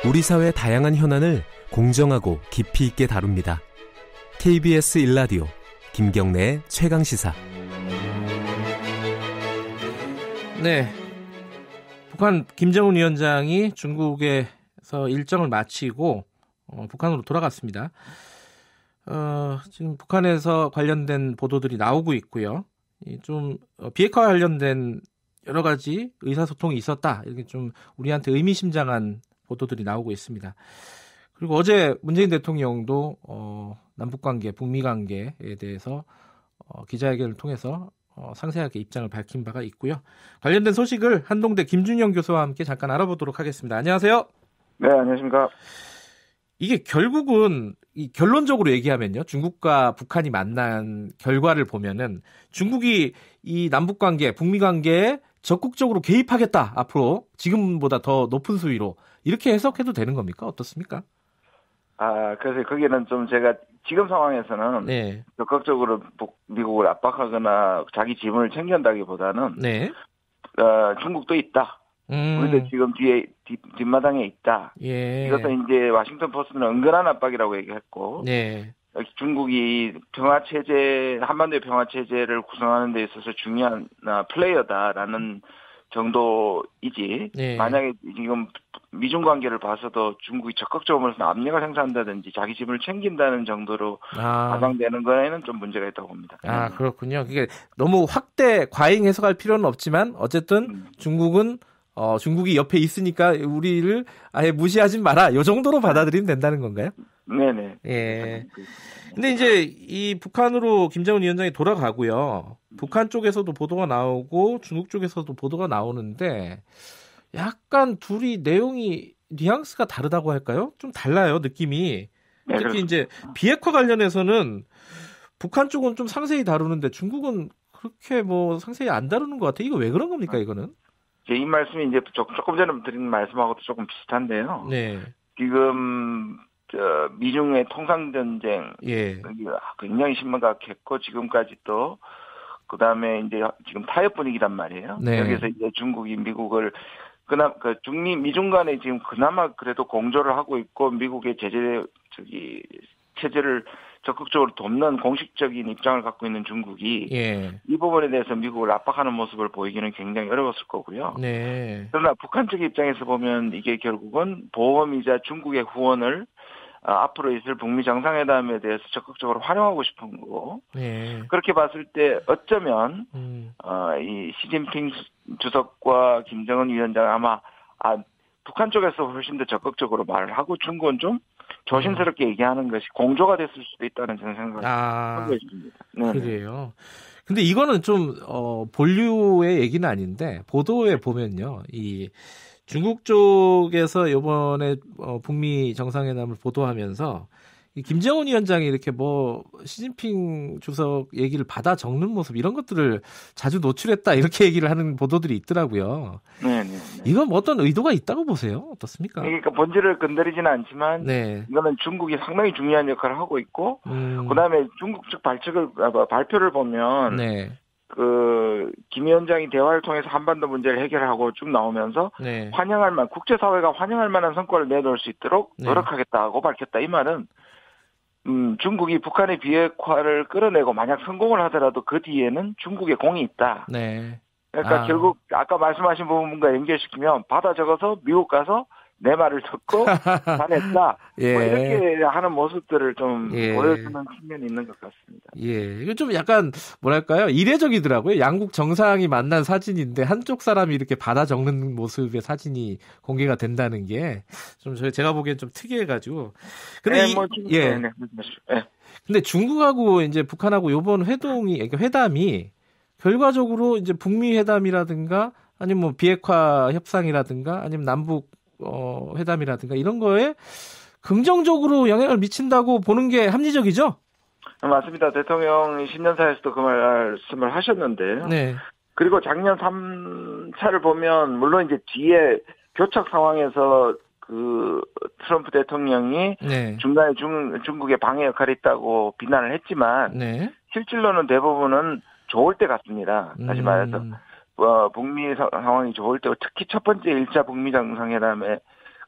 우리 사회의 다양한 현안을 공정하고 깊이 있게 다룹니다. KBS 1라디오 김경래의 최강시사. 네, 북한 김정은 위원장이 중국에서 일정을 마치고 북한으로 돌아갔습니다. 지금 북한에서 관련된 보도들이 나오고 있고요. 좀 비핵화 관련된 여러 가지 의사소통이 있었다, 이렇게 좀 우리한테 의미심장한 보도들이 나오고 있습니다. 그리고 어제 문재인 대통령도 남북관계, 북미관계에 대해서 기자회견을 통해서 상세하게 입장을 밝힌 바가 있고요. 관련된 소식을 한동대 김준영 교수와 함께 잠깐 알아보도록 하겠습니다. 안녕하세요. 네, 안녕하십니까. 이게 결국은 결론적으로 얘기하면요, 중국과 북한이 만난 결과를 보면은 중국이 이 남북관계, 북미관계에 적극적으로 개입하겠다, 앞으로 지금보다 더 높은 수위로, 이렇게 해석해도 되는 겁니까? 어떻습니까? 그래서 거기는 좀 제가 지금 상황에서는 네. 적극적으로 미국을 압박하거나 자기 지분을 챙긴다기보다는 네. 중국도 있다. 우리도 지금 뒷마당에 있다. 예. 이것은 이제 워싱턴 포스트는 은근한 압박이라고 얘기했고, 네. 중국이 평화체제, 한반도의 평화체제를 구성하는 데 있어서 중요한 플레이어다라는 정도이지, 네. 만약에 지금 미중 관계를 봐서도 중국이 적극적으로 압력을 행사한다든지 자기 지분을 챙긴다는 정도로 가장되는 거에는 좀 문제가 있다고 봅니다. 그렇군요. 그게 너무 과잉 해석할 필요는 없지만 어쨌든 중국이 옆에 있으니까 우리를 아예 무시하지 마라, 이 정도로 받아들이면 된다는 건가요? 네네. 예. 근데 이제 이 북한으로 김정은 위원장이 돌아가고요. 북한 쪽에서도 보도가 나오고 중국 쪽에서도 보도가 나오는데 약간 둘이 내용이 뉘앙스가 다르다고 할까요? 좀 달라요, 느낌이. 네, 특히 이제 비핵화 관련해서는 북한 쪽은 좀 상세히 다루는데 중국은 그렇게 뭐 상세히 안 다루는 것 같아요. 이거 왜 그런 겁니까, 이거는? 이 말씀이 이제 조금 전에 드린 말씀하고도 조금 비슷한데요. 네. 지금 미중의 통상 전쟁, 예, 굉장히 심각했고 지금까지 또 그다음에 이제 지금 타협 분위기란 말이에요. 네. 여기서 이제 중국이 미국을 미중 간에 지금 그나마 그래도 공조를 하고 있고 미국의 체제를 적극적으로 돕는 공식적인 입장을 갖고 있는 중국이 이 부분에 대해서 미국을 압박하는 모습을 보이기는 굉장히 어려웠을 거고요. 네. 그러나 북한 측 입장에서 보면 이게 결국은 보험이자 중국의 후원을 앞으로 있을 북미 정상회담에 대해서 적극적으로 활용하고 싶은 거고, 그렇게 봤을 때 어쩌면 이 시진핑 주석과 김정은 위원장 아마 북한 쪽에서 훨씬 더 적극적으로 말을 하고 중국은 좀 조심스럽게 얘기하는 것이 공조가 됐을 수도 있다는 저는 생각을 하고 있습니다. 그래요. 근데 이거는 좀 본류의 얘기는 아닌데 보도에 보면요, 이 중국 쪽에서 이번에 북미 정상회담을 보도하면서 이 김정은 위원장이 이렇게 뭐 시진핑 주석 얘기를 받아 적는 모습, 이런 것들을 자주 노출했다, 이렇게 얘기를 하는 보도들이 있더라고요. 네. 이건 뭐 어떤 의도가 있다고 보세요? 어떻습니까? 그러니까 본질을 건드리지는 않지만 이거는 중국이 상당히 중요한 역할을 하고 있고, 그다음에 중국 측 발표를 보면 김 위원장이 대화를 통해서 한반도 문제를 해결하고 쭉 나오면서 국제사회가 환영할 만한 성과를 내놓을 수 있도록 노력하겠다고 밝혔다. 이 말은 중국이 북한의 비핵화를 끌어내고 만약 성공을 하더라도 그 뒤에는 중국의 공이 있다. 그러니까 결국 아까 말씀하신 부분과 연결시키면 받아 적어서 미국 가서 내 말을 듣고 잘했다. 뭐 이렇게 하는 모습들을 좀 보여주는 측면이 있는 것 같습니다. 이거 좀 약간 뭐랄까요, 이례적이더라고요. 양국 정상이 만난 사진인데 한쪽 사람이 이렇게 받아 적는 모습의 사진이 공개가 된다는 게 좀 제가 보기엔 좀 특이해가지고. 근데 근데 중국하고 이제 북한하고 이번 회담이 결과적으로 이제 북미 회담이라든가 아니면 뭐 비핵화 협상이라든가 아니면 남북 회담이라든가 이런 거에 긍정적으로 영향을 미친다고 보는 게 합리적이죠? 맞습니다. 대통령이 신년사에서도 그 말씀을 하셨는데요. 그리고 작년 3차를 보면 물론 이제 뒤에 교착 상황에서 그 트럼프 대통령이 중간에 중국의 방해 역할이 있다고 비난을 했지만 실질로는 대부분은 좋을 때 같습니다. 다시 말해서 북미 상황이 좋을 때, 특히 첫 번째 1차 북미 정상회담에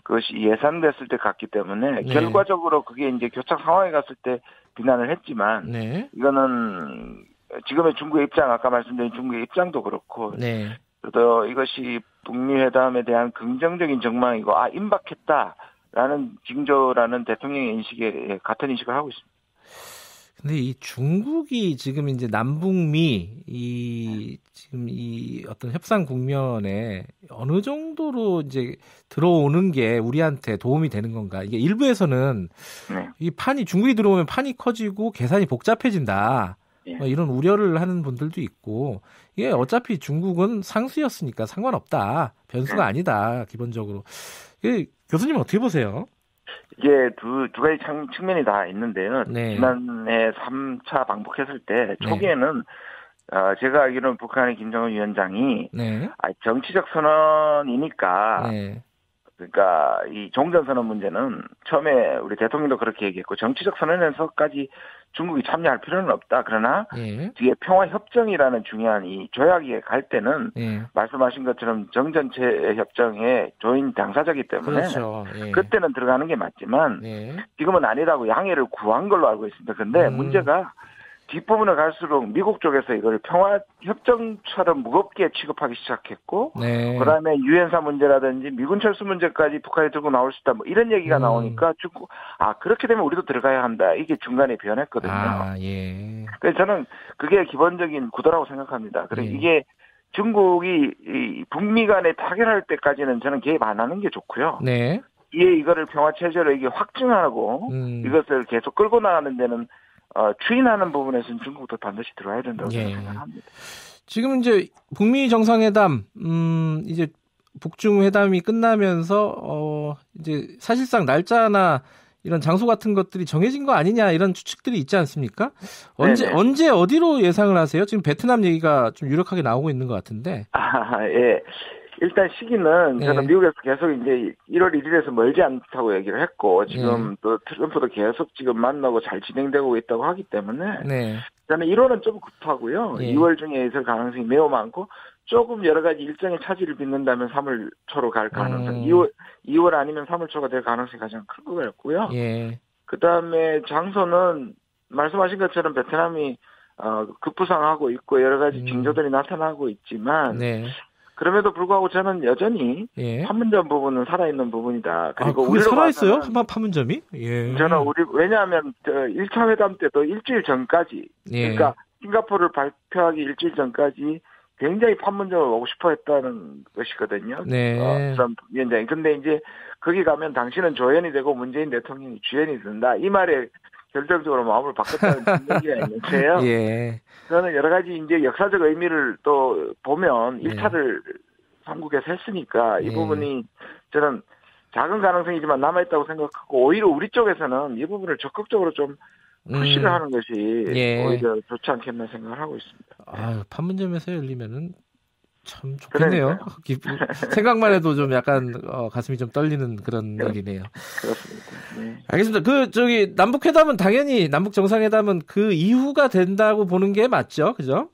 그것이 예상됐을 때 갔기 때문에 네. 결과적으로 그게 이제 교착 상황에 갔을 때 비난을 했지만 네. 이거는 지금의 중국의 입장, 아까 말씀드린 중국의 입장도 그렇고 네. 또 이것이 북미 회담에 대한 긍정적인 전망이고 임박했다라는 징조라는 대통령의 인식에 같은 인식을 하고 있습니다. 근데 이 중국이 지금 이제 남북미 지금 이 어떤 협상 국면에 어느 정도로 이제 들어오는 게 우리한테 도움이 되는 건가? 이게 일부에서는 네. 이 판이 중국이 들어오면 판이 커지고 계산이 복잡해진다. 네. 이런 우려를 하는 분들도 있고 이게 어차피 중국은 상수였으니까 상관없다. 변수가 아니다. 기본적으로. 교수님 어떻게 보세요? 이게 두 가지 측면이 다 있는데요. 네. 지난해 3차 방북했을 때 초기에는 제가 알기로는 북한의 김정은 위원장이 네. 정치적 선언이니까 네. 그러니까 이 종전선언 문제는 처음에 우리 대통령도 그렇게 얘기했고 정치적 선언에서까지 중국이 참여할 필요는 없다. 그러나 뒤에 평화협정이라는 중요한 이 조약에 갈 때는 말씀하신 것처럼 정전체 협정의 조인 당사자이기 때문에 그렇죠. 그때는 들어가는 게 맞지만 지금은 아니라고 양해를 구한 걸로 알고 있습니다. 그런데 문제가 뒷부분에 갈수록 미국 쪽에서 이걸 평화협정처럼 무겁게 취급하기 시작했고 그다음에 유엔사 문제라든지 미군 철수 문제까지 북한이 들고 나올 수 있다 뭐 이런 얘기가 나오니까 중국 그렇게 되면 우리도 들어가야 한다. 이게 중간에 변했거든요. 그래서 저는 그게 기본적인 구도라고 생각합니다. 그리고 이게 중국이 이 북미 간에 타결할 때까지는 저는 개입 안 하는 게 좋고요. 이거를 평화체제로 이게 확증하고 이것을 계속 끌고 나가는 데는 추인하는 부분에서는 중국도 반드시 들어와야 된다고 생각합니다. 지금 이제 북미 정상회담, 이제 북중 회담이 끝나면서 이제 사실상 날짜나 이런 장소 같은 것들이 정해진 거 아니냐 이런 추측들이 있지 않습니까? 언제 어디로 예상을 하세요? 지금 베트남 얘기가 좀 유력하게 나오고 있는 것 같은데. 일단 시기는 저는 미국에서 계속 이제 1월 1일에서 멀지 않다고 얘기를 했고 지금 또 트럼프도 계속 지금 만나고 잘 진행되고 있다고 하기 때문에 저는 1월은 좀 급하고요. 2월 중에 있을 가능성이 매우 많고 조금 여러 가지 일정의 차질을 빚는다면 3월 초로 갈 가능성, 2월 아니면 3월 초가 될 가능성이 가장 큰 것 같고요. 그다음에 장소는 말씀하신 것처럼 베트남이 급부상하고 있고 여러 가지 징조들이 나타나고 있지만 그럼에도 불구하고 저는 여전히 판문점 부분은 살아있는 부분이다. 그리고 그게 살아있어요? 판문점이? 저는 왜냐하면 1차 회담 때도 일주일 전까지 그러니까 싱가포르를 발표하기 일주일 전까지 굉장히 판문점을 오고 싶어 했다는 것이거든요. 트럼프 위원장이. 근데 이제 거기 가면 당신은 조연이 되고 문재인 대통령이 주연이 된다. 이 말에 결정적으로 마음을 바꿨다는 얘기가 있는데요. 저는 여러 가지 이제 역사적 의미를 또 보면 1차를 한국에서 했으니까 이 부분이 저는 작은 가능성이지만 남아있다고 생각하고 오히려 우리 쪽에서는 이 부분을 적극적으로 좀 푸시를 하는 것이 오히려 좋지 않겠나 생각을 하고 있습니다. 판문점에서 열리면은 참 좋겠네요. 생각만 해도 좀 약간 가슴이 좀 떨리는 그런 일이네요. 그렇습니다. 알겠습니다. 남북 회담은 당연히 남북 정상회담은 그 이후가 된다고 보는 게 맞죠, 그죠?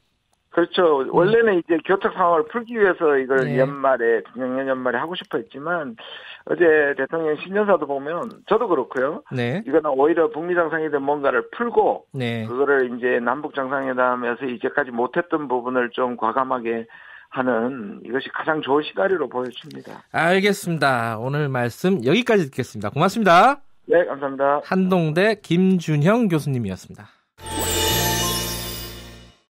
그렇죠. 원래는 이제 교착 상황을 풀기 위해서 이걸 작년 연말에 하고 싶어 했지만 어제 대통령 신년사도 보면 저도 그렇고요. 이거는 오히려 북미 정상회담 뭔가를 풀고 그거를 이제 남북 정상회담에서 이제까지 못했던 부분을 좀 과감하게 하는 이것이 가장 좋은 시나리오로 보여집니다. 알겠습니다. 오늘 말씀 여기까지 듣겠습니다. 고맙습니다. 네, 감사합니다. 한동대 김준형 교수님이었습니다.